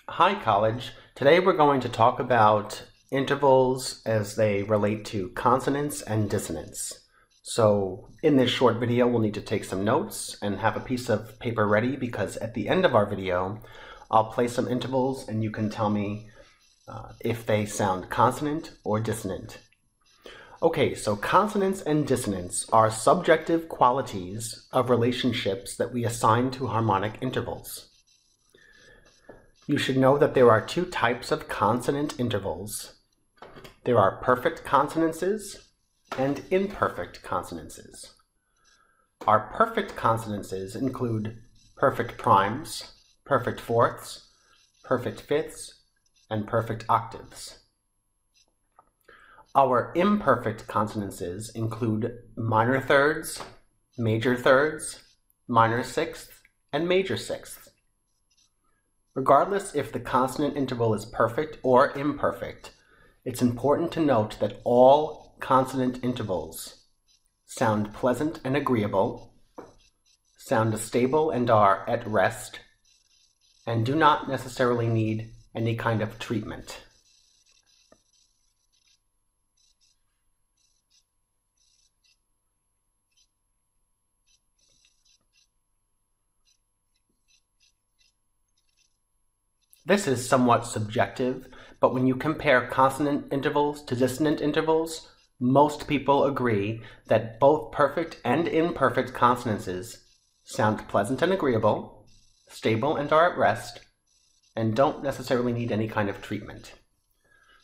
Hi, college. Today we're going to talk about intervals as they relate to consonants and dissonance. So in this short video, we'll need to take some notes and have a piece of paper ready because at the end of our video, I'll play some intervals and you can tell me if they sound consonant or dissonant. Okay, so consonants and dissonance are subjective qualities of relationships that we assign to harmonic intervals. You should know that there are two types of consonant intervals. There are perfect consonances and imperfect consonances. Our perfect consonances include perfect primes, perfect fourths, perfect fifths, and perfect octaves. Our imperfect consonances include minor thirds, minor sixths, and major sixths. Regardless if the consonant interval is perfect or imperfect, it's important to note that all consonant intervals sound pleasant and agreeable, sound stable and are at rest, and do not necessarily need any kind of treatment. This is somewhat subjective, but when you compare consonant intervals to dissonant intervals, most people agree that both perfect and imperfect consonances sound pleasant and agreeable, stable and are at rest, and don't necessarily need any kind of treatment.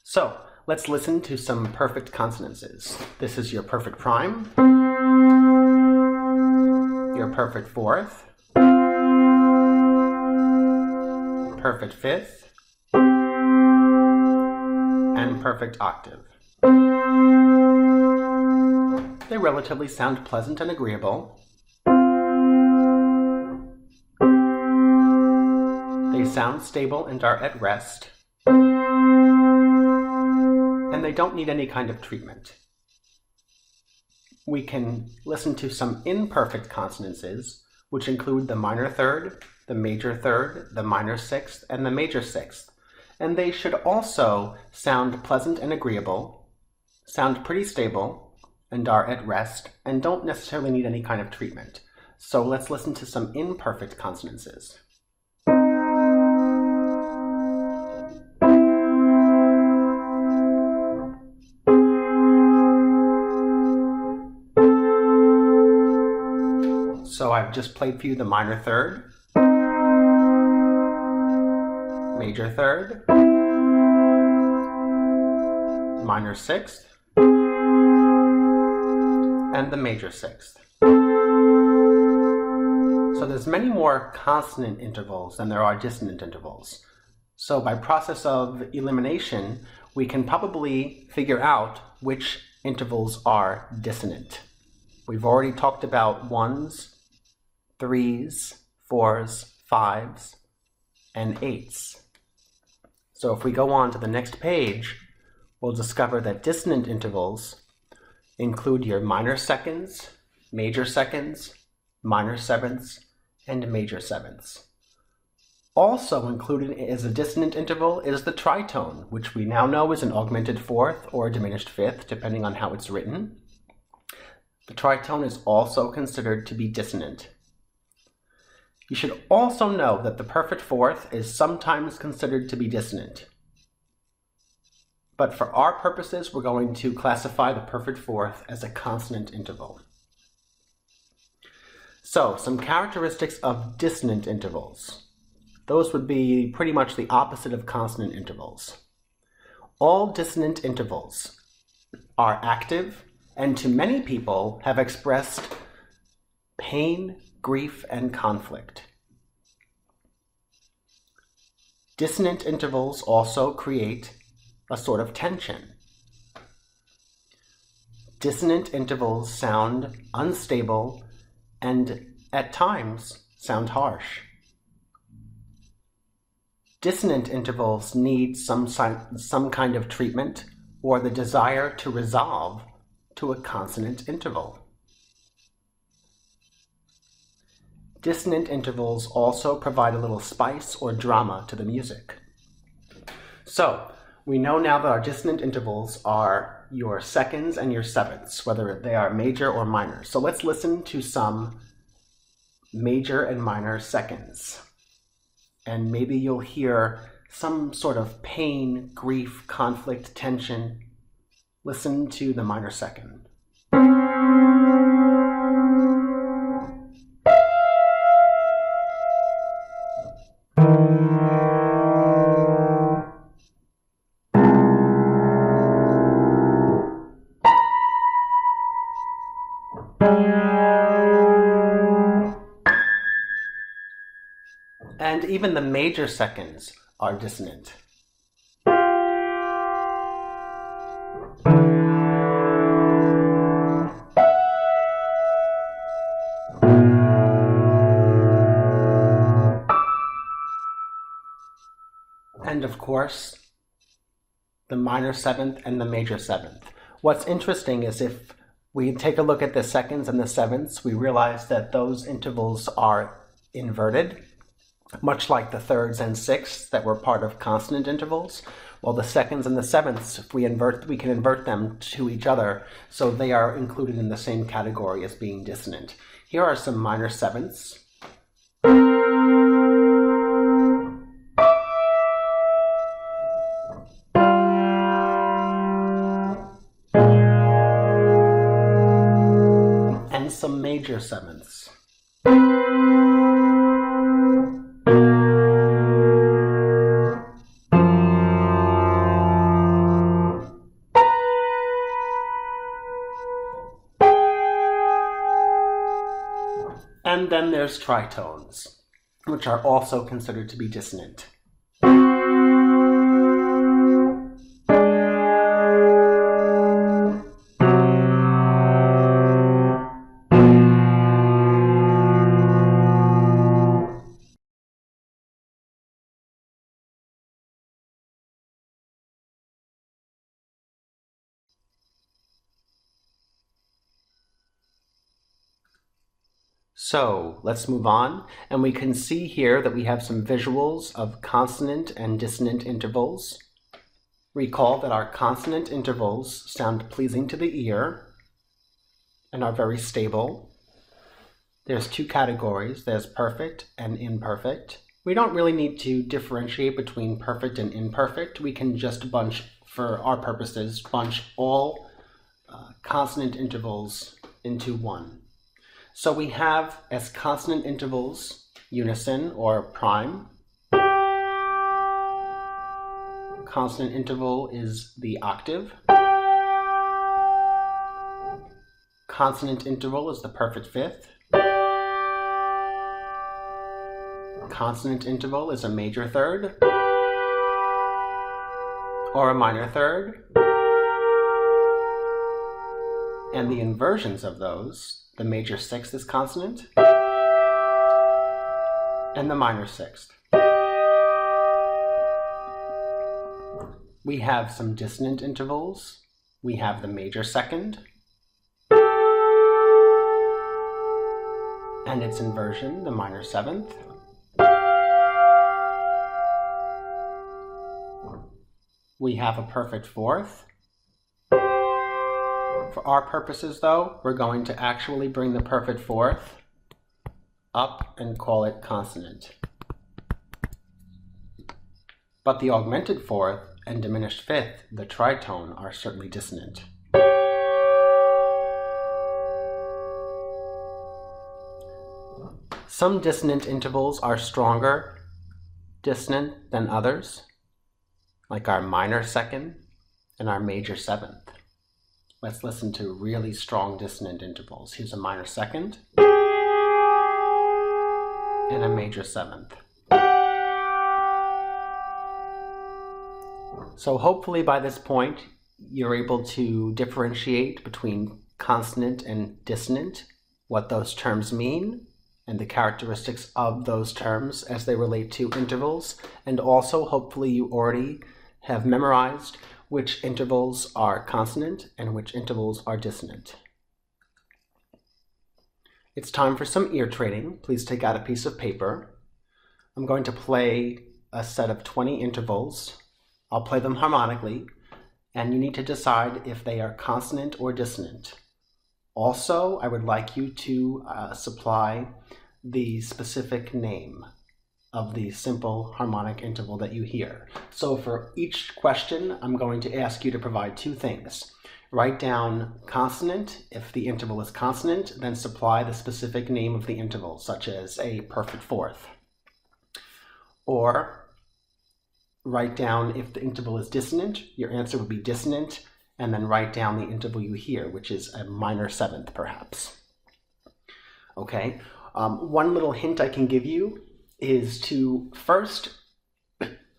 So let's listen to some perfect consonances. This is your perfect prime, your perfect fourth, perfect fifth, and perfect octave. They relatively sound pleasant and agreeable. They sound stable and are at rest. And they don't need any kind of treatment. We can listen to some imperfect consonances, which include the minor third, the major third, the minor sixth, and the major sixth. And they should also sound pleasant and agreeable, sound pretty stable, and are at rest, and don't necessarily need any kind of treatment. So let's listen to some imperfect consonances. So I've just played for you the minor third, major third, minor sixth, and the major sixth. So there's many more consonant intervals than there are dissonant intervals. So by process of elimination, we can probably figure out which intervals are dissonant. We've already talked about ones, threes, fours, fives, and eights. So if we go on to the next page, we'll discover that dissonant intervals include your minor seconds, minor sevenths, and major sevenths. Also included as a dissonant interval is the tritone, which we now know is an augmented fourth or a diminished fifth, depending on how it's written. The tritone is also considered to be dissonant. You should also know that the perfect fourth is sometimes considered to be dissonant. But for our purposes, we're going to classify the perfect fourth as a consonant interval. So, some characteristics of dissonant intervals. Those would be pretty much the opposite of consonant intervals. All dissonant intervals are active and to many people have expressed pain, grief, and conflict. Dissonant intervals also create a sort of tension. Dissonant intervals sound unstable and at times sound harsh. Dissonant intervals need some kind of treatment or the desire to resolve to a consonant interval. Dissonant intervals also provide a little spice or drama to the music. So we know now that our dissonant intervals are your seconds and your sevenths, whether they are major or minor. So let's listen to some major and minor seconds. And maybe you'll hear some sort of pain, grief, conflict, tension. Listen to the minor second. And even the major seconds are dissonant. And of course, the minor seventh and the major seventh. What's interesting is if we take a look at the seconds and the sevenths, we realize that those intervals are inverted, much like the thirds and sixths that were part of consonant intervals. While the seconds and the sevenths, if we can invert them to each other, so they are included in the same category as being dissonant. Here are some minor sevenths. And some major sevenths. And then there's tritones, which are also considered to be dissonant. So let's move on, and we can see here that we have some visuals of consonant and dissonant intervals. Recall that our consonant intervals sound pleasing to the ear and are very stable. There's two categories, there's perfect and imperfect. We don't really need to differentiate between perfect and imperfect. We can just bunch, for our purposes, bunch all consonant intervals into one. So we have as consonant intervals unison or prime. Consonant interval is the octave. Consonant interval is the perfect fifth. Consonant interval is a major third or a minor third. And the inversions of those, the major sixth is consonant, and the minor sixth. We have some dissonant intervals. We have the major second, and its inversion, the minor seventh. We have a perfect fourth. For our purposes, though, we're going to actually bring the perfect fourth up and call it consonant. But the augmented fourth and diminished fifth, the tritone, are certainly dissonant. Some dissonant intervals are stronger dissonant than others, like our minor second and our major seventh. Let's listen to really strong dissonant intervals. Here's a minor second and a major seventh. So hopefully by this point, you're able to differentiate between consonant and dissonant, what those terms mean, and the characteristics of those terms as they relate to intervals. And also, hopefully you already have memorized which intervals are consonant and which intervals are dissonant. It's time for some ear training. Please take out a piece of paper. I'm going to play a set of 20 intervals I'll play them harmonically, and you need to decide if they are consonant or dissonant. Also, I would like you to supply the specific name of the simple harmonic interval that you hear. So for each question, I'm going to ask you to provide two things. Write down consonant. If the interval is consonant, then supply the specific name of the interval, such as a perfect fourth. Or write down if the interval is dissonant, your answer would be dissonant, and then write down the interval you hear, which is a minor seventh, perhaps. Okay, one little hint I can give you is to first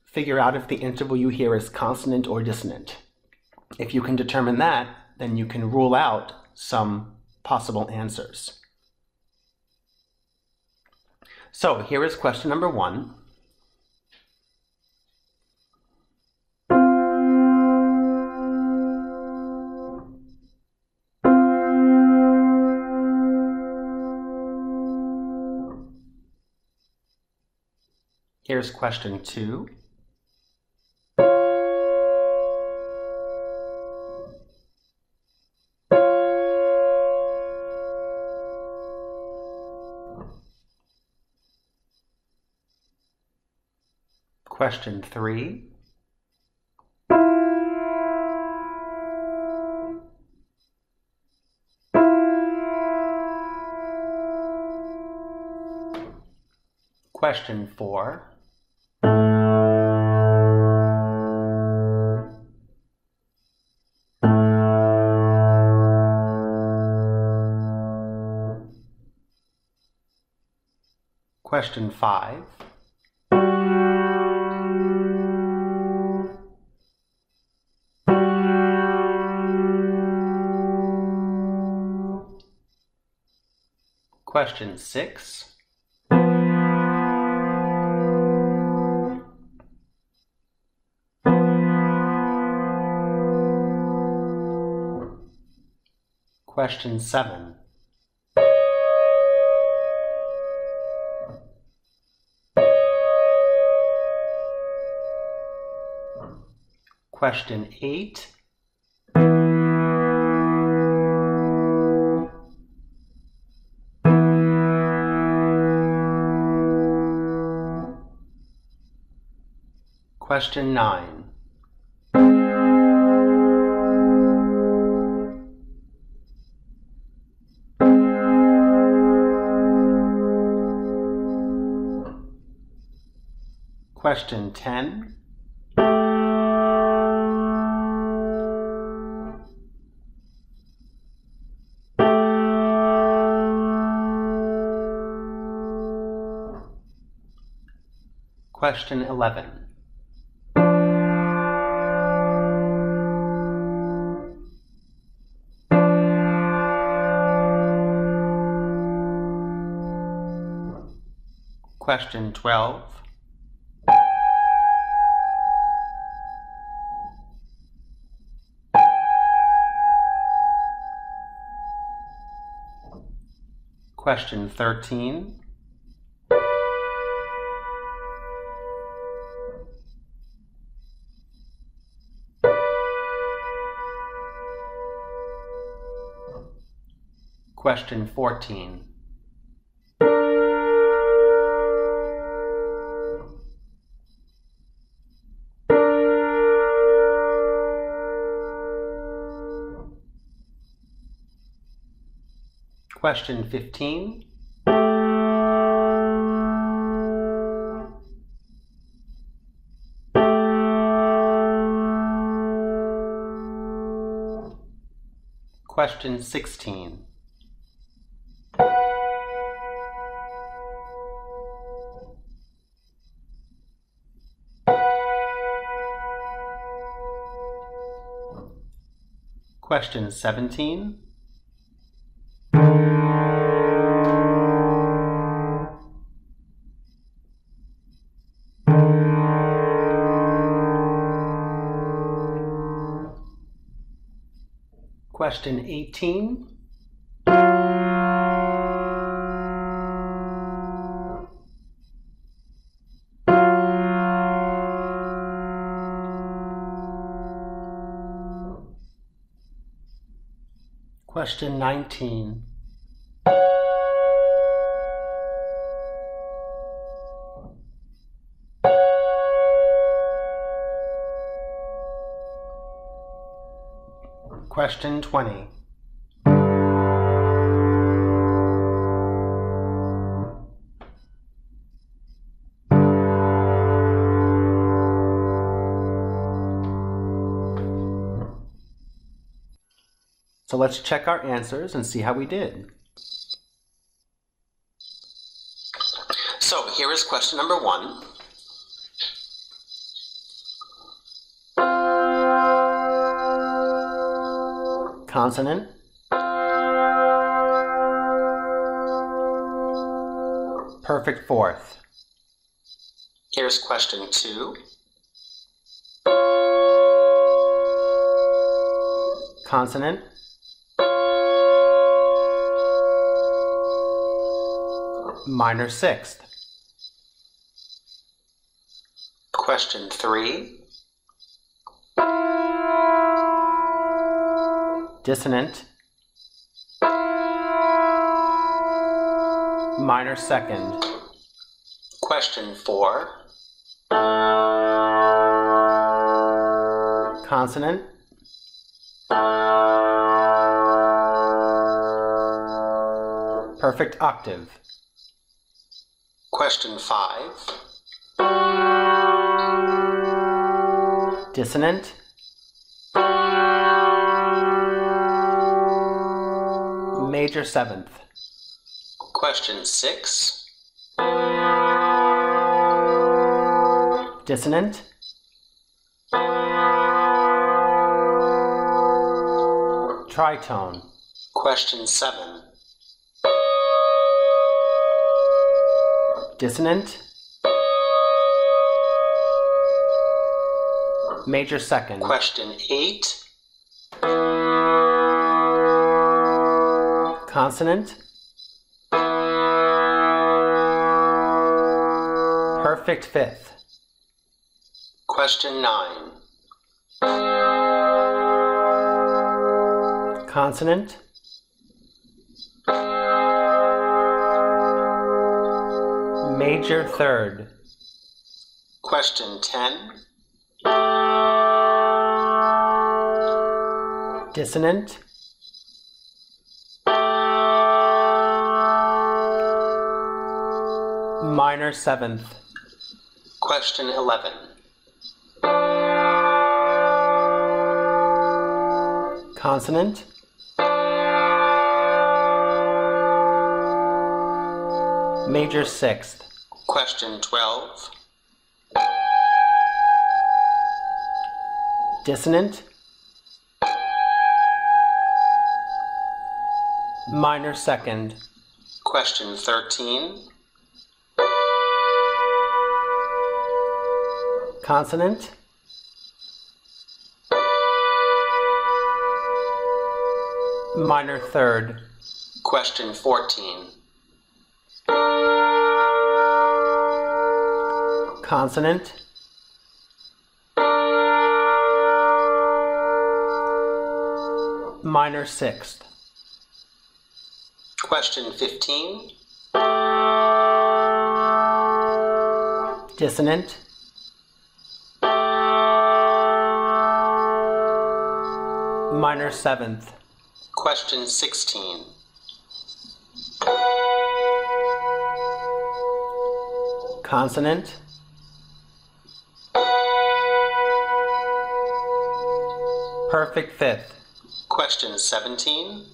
figure out if the interval you hear is consonant or dissonant. If you can determine that, then you can rule out some possible answers. So here is question number 1. Here's question 2. Question 3. Question 4. Question 5. Question 6. Question 7. Question 8. Question 9. Question 10. Question 11. Question 12. Question 13. Question 14. Question 15. Question 16. Question 17. Question 18. Question 19. Question 20. So let's check our answers and see how we did. So here is question number 1. Consonant. Perfect fourth. Here's question 2. Consonant. Minor sixth. Question 3. Dissonant. Minor second. Question 4. Consonant. Perfect octave. Question 5. Dissonant. Major seventh. Question 6. Dissonant. Tritone. Question 7. Dissonant. Major second. Question 8. Consonant. Perfect fifth. Question 9. Consonant. Major third. Question 10. Dissonant. Minor seventh. Question 11. Consonant. Major sixth. Question 12. Dissonant. Minor second. Question 13. Consonant. Minor third. Question 14. Consonant. Minor sixth. Question 15. Dissonant. Minor seventh. Question 16. Consonant. Perfect fifth. Question 17.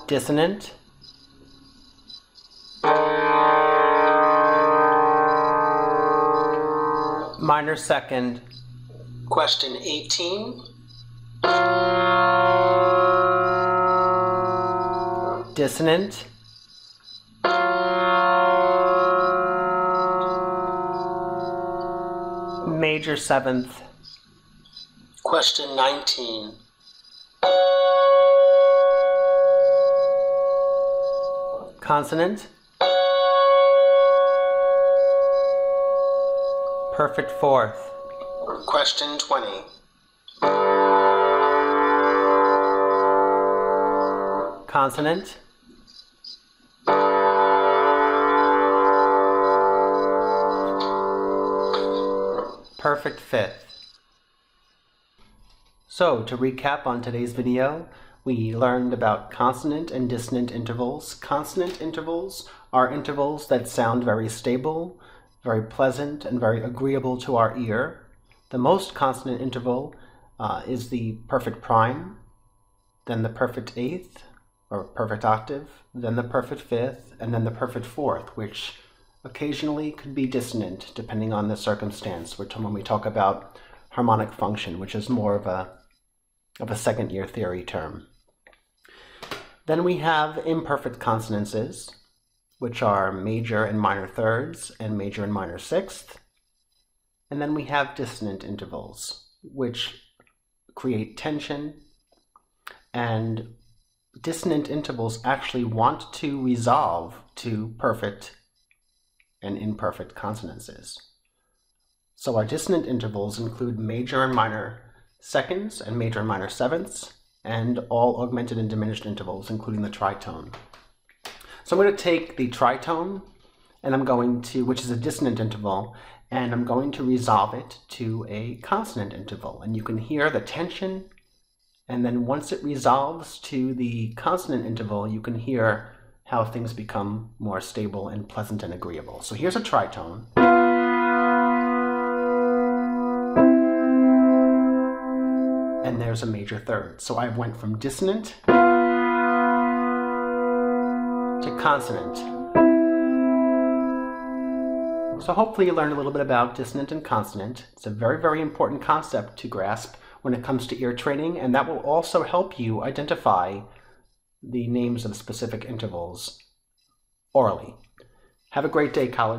Dissonant. Minor second. Question 18. Dissonant. Major seventh. Question 19. Consonant. Perfect fourth. Question 20. consonant, perfect fifth. So, to recap on today's video, we learned about consonant and dissonant intervals. Consonant intervals are intervals that sound very stable, very pleasant, and very agreeable to our ear. The most consonant interval is the perfect prime, then the perfect eighth, or perfect octave, then the perfect fifth, and then the perfect fourth, which occasionally could be dissonant depending on the circumstance. When we talk about harmonic function, which is more of a second year theory term. Then we have imperfect consonances, which are major and minor thirds and major and minor sixth. And then we have dissonant intervals, which create tension, and dissonant intervals actually want to resolve to perfect and imperfect consonances. So our dissonant intervals include major and minor seconds and major and minor sevenths, and all augmented and diminished intervals, including the tritone. So I'm going to take the tritone, and I'm going to, which is a dissonant interval, and I'm going to resolve it to a consonant interval. And you can hear the tension, and then once it resolves to the consonant interval, you can hear how things become more stable and pleasant and agreeable. So here's a tritone. And there's a major third. So I went from dissonant to consonant. So hopefully you learned a little bit about dissonant and consonant. It's a very, very important concept to grasp when it comes to ear training, and that will also help you identify the names of specific intervals orally. Have a great day, college.